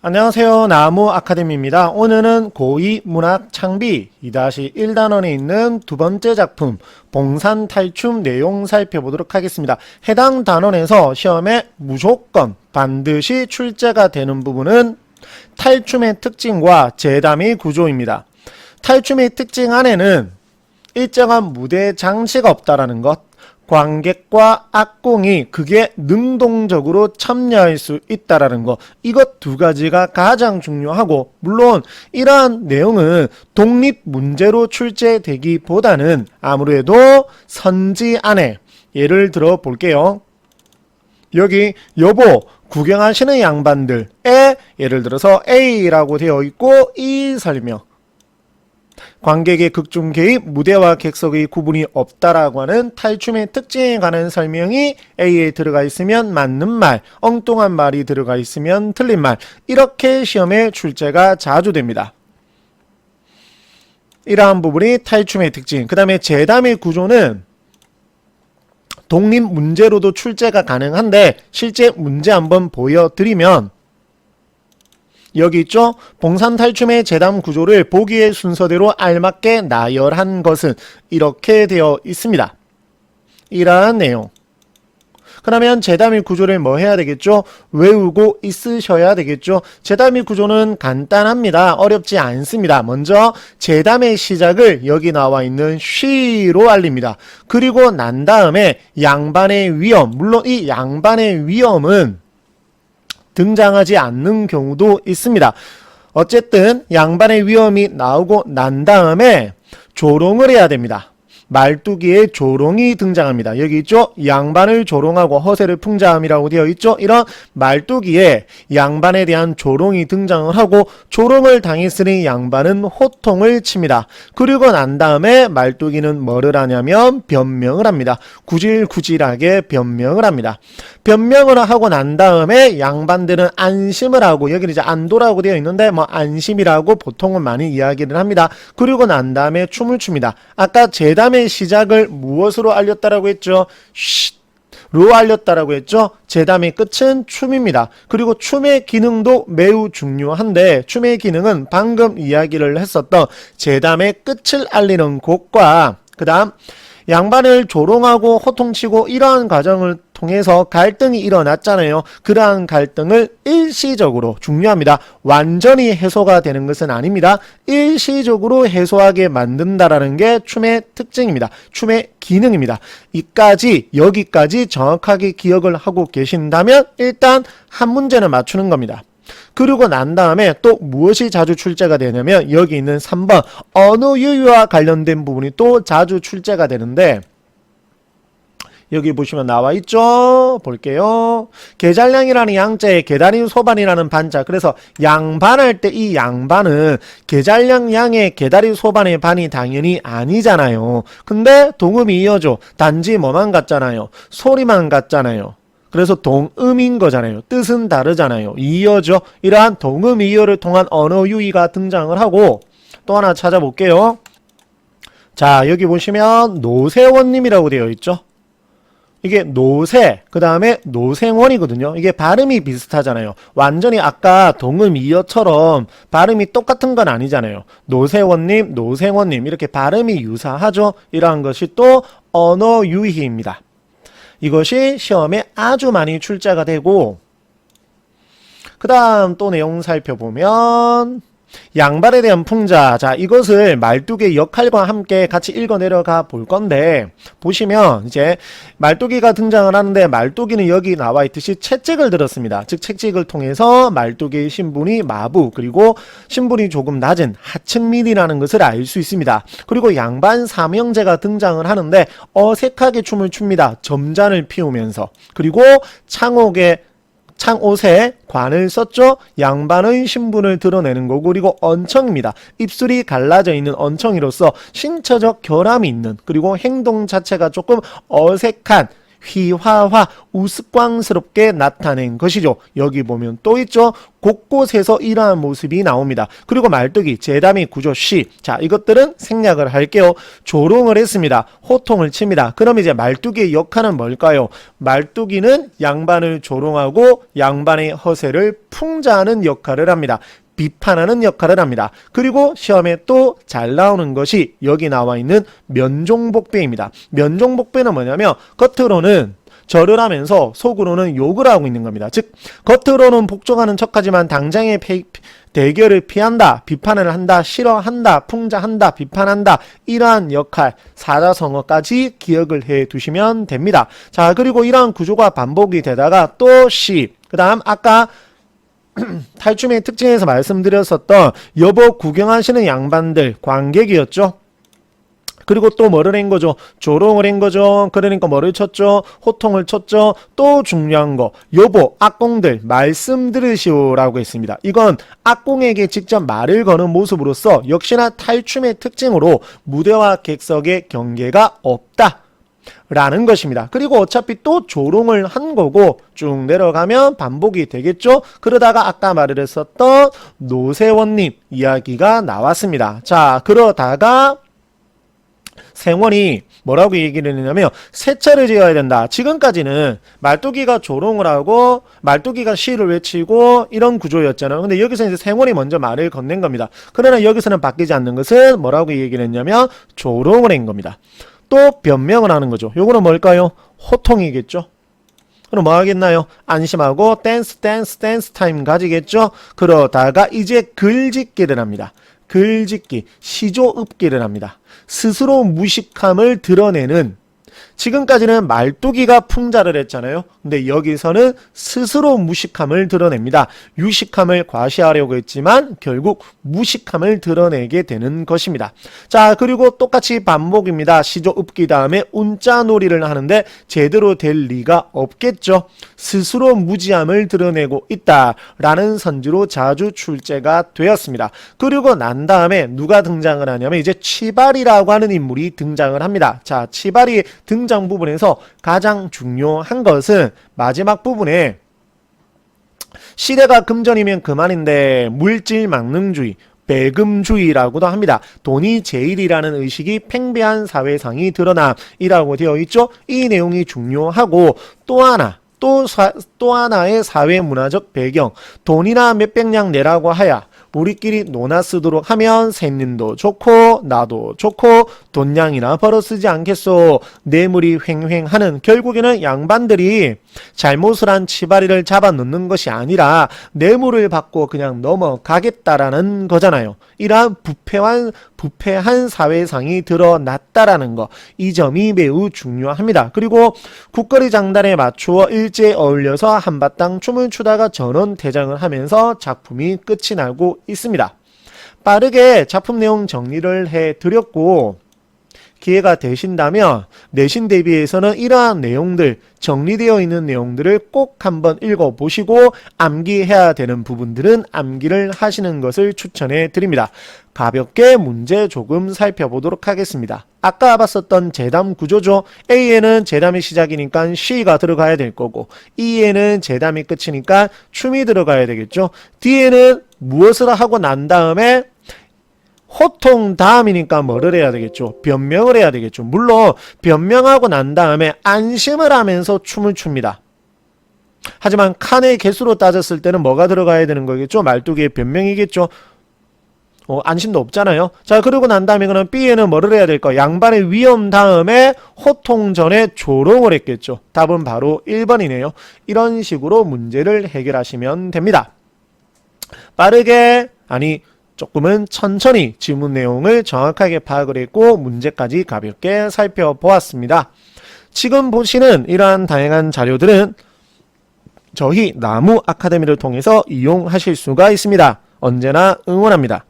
안녕하세요. 나무 아카데미입니다. 오늘은 고2 문학 창비 2-1단원에 있는 두 번째 작품 봉산 탈춤 내용 살펴보도록 하겠습니다. 해당 단원에서 시험에 무조건 반드시 출제가 되는 부분은 탈춤의 특징과 재담의 구조입니다. 탈춤의 특징 안에는 일정한 무대 장치가 없다라는 것, 관객과 악공이 그게 능동적으로 참여할 수 있다라는 거, 이것 두 가지가 가장 중요하고, 물론 이러한 내용은 독립 문제로 출제되기보다는 아무래도 선지 안에 예를 들어 볼게요. 여기 여보 구경하시는 양반들의 예를 들어서 A라고 되어 있고 이 설명, 관객의 극중 개입, 무대와 객석의 구분이 없다라고 하는 탈춤의 특징에 관한 설명이 A에 들어가 있으면 맞는 말, 엉뚱한 말이 들어가 있으면 틀린 말, 이렇게 시험에 출제가 자주 됩니다. 이러한 부분이 탈춤의 특징. 그 다음에 재담의 구조는 독립 문제로도 출제가 가능한데 실제 문제 한번 보여드리면 여기 있죠? 봉산 탈춤의 재담 구조를 보기의 순서대로 알맞게 나열한 것은 이렇게 되어 있습니다. 이러한 내용. 그러면 재담의 구조를 뭐 해야 되겠죠? 외우고 있으셔야 되겠죠? 재담의 구조는 간단합니다. 어렵지 않습니다. 먼저 재담의 시작을 여기 나와 있는 쉬로 알립니다. 그리고 난 다음에 양반의 위험, 물론 이 양반의 위험은 등장하지 않는 경우도 있습니다. 어쨌든 양반의 위험이 나오고 난 다음에 조롱을 해야 됩니다. 말뚝이에 조롱이 등장합니다. 여기 있죠? 양반을 조롱하고 허세를 풍자함이라고 되어 있죠? 이런 말뚝이에 양반에 대한 조롱이 등장을 하고 조롱을 당했으니 양반은 호통을 칩니다. 그리고 난 다음에 말뚝이는 뭐를 하냐면 변명을 합니다. 구질구질하게 변명을 합니다. 변명을 하고 난 다음에 양반들은 안심을 하고, 여기는 이제 안도라고 되어 있는데 뭐 안심이라고 보통은 많이 이야기를 합니다. 그리고 난 다음에 춤을 춥니다. 아까 재담의 시작을 무엇으로 알렸다라고 했죠? 쉿로 알렸다라고 했죠? 재담의 끝은 춤입니다. 그리고 춤의 기능도 매우 중요한데 춤의 기능은 방금 이야기를 했었던 재담의 끝을 알리는 곡과 그 다음 양반을 조롱하고 호통치고 이러한 과정을 통해서 갈등이 일어났잖아요. 그러한 갈등을 일시적으로, 중요합니다, 완전히 해소가 되는 것은 아닙니다. 일시적으로 해소하게 만든다라는 게 춤의 특징입니다. 춤의 기능입니다. 여기까지 정확하게 기억을 하고 계신다면 일단 한 문제는 맞추는 겁니다. 그리고 난 다음에 또 무엇이 자주 출제가 되냐면 여기 있는 3번 언어 유희와 관련된 부분이 또 자주 출제가 되는데 여기 보시면 나와 있죠? 볼게요. 계잘량이라는 양자에 계단인 소반이라는 반자. 그래서 양반할 때 이 양반은 계잘량 양의 계다리 소반의 반이 당연히 아니잖아요. 근데 동음이 이어져. 단지 뭐만 같잖아요. 소리만 같잖아요. 그래서 동음인 거잖아요. 뜻은 다르잖아요. 이어죠. 이러한 동음 이어를 통한 언어 유희가 등장을 하고 또 하나 찾아볼게요. 자, 여기 보시면 노세원님이라고 되어 있죠. 이게 노세, 그 다음에 노생원이거든요. 이게 발음이 비슷하잖아요. 완전히 아까 동음 이어처럼 발음이 똑같은 건 아니잖아요. 노세원님, 노생원님 이렇게 발음이 유사하죠. 이러한 것이 또 언어 유희입니다. 이것이 시험에 아주 많이 출제가 되고, 그 다음 또 내용 살펴보면 양반에 대한 풍자. 자, 이것을 말뚝의 역할과 함께 같이 읽어 내려가 볼 건데 보시면 이제 말뚝이가 등장을 하는데 말뚝이는 여기 나와 있듯이 채찍을 들었습니다. 즉 채찍을 통해서 말뚝이의 신분이 마부, 그리고 신분이 조금 낮은 하층민이라는 것을 알 수 있습니다. 그리고 양반 삼형제가 등장을 하는데 어색하게 춤을 춥니다. 점잔을 피우면서. 그리고 창옷에 관을 썼죠. 양반의 신분을 드러내는 거고, 그리고 언청입니다. 입술이 갈라져 있는 언청이로서 신체적 결함이 있는, 그리고 행동 자체가 조금 어색한 휘화화 우스꽝스럽게 나타낸 것이죠. 여기 보면 또 있죠. 곳곳에서 이러한 모습이 나옵니다. 그리고 말뚝이 제다미 구조 C. 자, 이것들은 생략을 할게요. 조롱을 했습니다. 호통을 칩니다. 그럼 이제 말뚝이의 역할은 뭘까요? 말뚝이는 양반을 조롱하고 양반의 허세를 풍자하는 역할을 합니다. 비판하는 역할을 합니다. 그리고 시험에 또 잘 나오는 것이 여기 나와 있는 면종복배입니다. 면종복배는 뭐냐면 겉으로는 절을 하면서 속으로는 욕을 하고 있는 겁니다. 즉 겉으로는 복종하는 척하지만 당장의 대결을 피한다, 비판을 한다, 싫어한다, 풍자한다, 비판한다, 이러한 역할 사자성어까지 기억을 해 두시면 됩니다. 자, 그리고 이러한 구조가 반복이 되다가 또 C, 그 다음 아까 탈춤의 특징에서 말씀드렸었던 여보 구경하시는 양반들 관객이었죠. 그리고 또 뭐를 한 거죠? 조롱을 한 거죠. 그러니까 뭐를 쳤죠? 호통을 쳤죠. 또 중요한 거, 여보 악공들 말씀 들으시오라고 했습니다. 이건 악공에게 직접 말을 거는 모습으로서 역시나 탈춤의 특징으로 무대와 객석의 경계가 없다 라는 것입니다. 그리고 어차피 또 조롱을 한 거고 쭉 내려가면 반복이 되겠죠. 그러다가 아까 말을 했었던 노세원님 이야기가 나왔습니다. 자, 그러다가 생원이 뭐라고 얘기를 했냐면 세차를 지어야 된다. 지금까지는 말뚝이가 조롱을 하고 말뚝이가 시를 외치고 이런 구조였잖아요. 근데 여기서 이제 생원이 먼저 말을 건넨 겁니다. 그러나 여기서는 바뀌지 않는 것은 뭐라고 얘기를 했냐면 조롱을 한 겁니다. 또 변명을 하는 거죠. 요거는 뭘까요? 호통이겠죠. 그럼 뭐 하겠나요? 안심하고 댄스 타임 가지겠죠. 그러다가 이제 글짓기를 합니다. 글짓기, 시조읍기를 합니다. 스스로 무식함을 드러내는, 지금까지는 말뚝이가 풍자를 했잖아요. 근데 여기서는 스스로 무식함을 드러냅니다. 유식함을 과시하려고 했지만 결국 무식함을 드러내게 되는 것입니다. 자, 그리고 똑같이 반복입니다. 시조읍기 다음에 운자놀이를 하는데 제대로 될 리가 없겠죠. 스스로 무지함을 드러내고 있다라는 선지로 자주 출제가 되었습니다. 그리고 난 다음에 누가 등장을 하냐면 이제 치발이라고 하는 인물이 등장을 합니다. 자, 치발이 등장 부분에서 가장 중요한 것은 마지막 부분에 시대가 금전이면 그만인데 물질 망능주의, 배금주의라고도 합니다. 돈이 제일이라는 의식이 팽배한 사회상이 드러남이라고 되어 있죠. 이 내용이 중요하고 또 하나의 사회문화적 배경, 돈이나 몇백냥 내라고 하야 우리끼리 논아 쓰도록 하면 샘님도 좋고 나도 좋고 돈량이나 벌어 쓰지 않겠소. 뇌물이 횡횡하는, 결국에는 양반들이 잘못을 한 치바리를 잡아 넣는 것이 아니라 뇌물을 받고 그냥 넘어가겠다라는 거잖아요. 이러한 부패한 사회상이 드러났다라는 거, 이 점이 매우 중요합니다. 그리고 국거리 장단에 맞추어 일제에 어울려서 한바탕 춤을 추다가 전원 퇴장을 하면서 작품이 끝이 나고 있습니다. 빠르게 작품 내용 정리를 해드렸고, 기회가 되신다면 내신 대비해서는 이러한 내용들, 정리되어 있는 내용들을 꼭 한번 읽어보시고 암기해야 되는 부분들은 암기를 하시는 것을 추천해 드립니다. 가볍게 문제 조금 살펴보도록 하겠습니다. 아까 봤었던 재담 구조죠. A에는 재담이 시작이니까 C가 들어가야 될 거고, E에는 재담이 끝이니까 춤이 들어가야 되겠죠. D에는 무엇을 하고 난 다음에 호통 다음이니까 뭐를 해야 되겠죠? 변명을 해야 되겠죠. 물론 변명하고 난 다음에 안심을 하면서 춤을 춥니다. 하지만 칸의 개수로 따졌을 때는 뭐가 들어가야 되는 거겠죠? 말뚝이의 변명이겠죠. 안심도 없잖아요. 자, 그러고 난 다음에 그럼 B에는 뭐를 해야 될까? 양반의 위험 다음에 호통 전에 조롱을 했겠죠. 답은 바로 1번이네요. 이런 식으로 문제를 해결하시면 됩니다. 빠르게, 조금은 천천히 지문 내용을 정확하게 파악을 했고 문제까지 가볍게 살펴보았습니다. 지금 보시는 이러한 다양한 자료들은 저희 나무 아카데미를 통해서 이용하실 수가 있습니다. 언제나 응원합니다.